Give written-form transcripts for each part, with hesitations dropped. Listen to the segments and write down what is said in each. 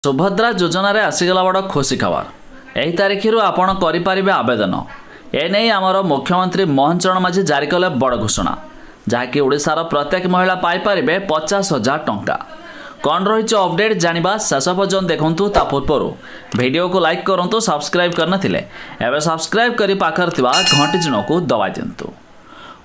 सुभद्रा योजन आसीगला बड़ खुशी खबर। यही तारीख आपण करें आवेदन। एने आमर मुख्यमंत्री मोहन चरण माझी जारी कले बड़ घोषणा, जहाँकि ओडिशार प्रत्येक महिला पाइपर 50,000 टंका। कौन रही अपडेट जानिबा शेष पर्यंत देखु। ता पूर्व वीडियो को लाइक करूँ, सब्सक्राइब करनथिले एबे सब्सक्राइब करी पाखर थिबा घंटी चिन्ह को दबाई दिंतु।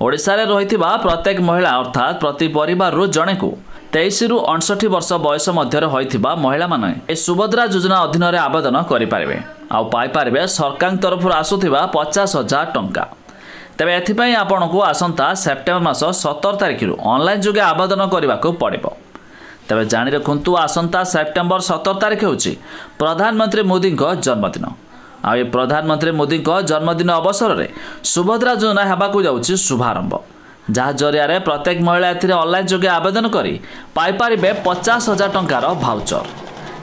ओडिशा रे रहिथिबा प्रत्येक महिला अर्थात प्रति परिवार रु जणे को 23 रु 59 वर्ष बयस मध्य होइथिबा महिला माने ए सुभद्रा योजना अधीन रे आवेदन करि पारिबे आ पाइ पारिबे सरकार तरफ आसुथिबा 50,000 टंका। तेबे एथिपई आपनको आसंता सेप्टेम्बर मास 17 तारिख रु ऑनलाइन जोगे आवेदन करने को पड़िबो। तेबे जानि रखुंतु आसंता सेप्टेम्बर 17 तारिख होछि प्रधानमंत्री मोदी जन्मदिन। आ प्रधानमंत्री मोदी जन्मदिन अवसर में सुभद्रा योजना हेबाकु जाउछि शुभारंभ, जहाँ जरिया प्रत्येक महिला एथिरे ऑनलाइन जोगे आवेदन करी पाइ पारिबे 50,000 टंकार भाउचर।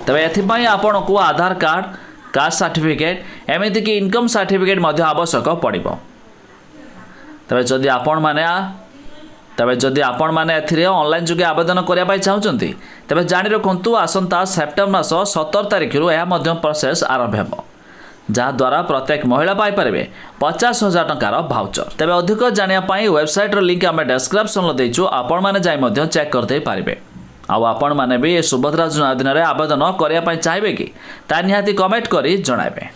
तेबे एथिपई आपनको आधार कार्ड, कास्ट सर्टिफिकेट एमिति कि इनकम सर्टिफिकेट मध्य आवश्यक पड़िबो। तेबे जदि आपण माने एथिरे ऑनलाइन जोगे आवेदन करिया पाइ चाहुचंती तेबे जानि रखंतु आसंता सेप्टेम्बर मास 17 तारिख रु एहा मध्य प्रोसेस आरंभ हेबो, जहाँ द्वारा प्रत्येक महिला पाई पारे 50,000 टंकार भाउचर। तेबे अधिक जानिया पाई वेबसाइट रो लिंक आमे डिस्क्रिप्शन लो देइछु, आपण माने जाई मध्य चेक करते पारिबे। आउ आपण माने भी सुभद्रा योजना अधीन रे आवेदन करिया पाई चाहबे कि ता निहाती कमेंट करी जणाइबे।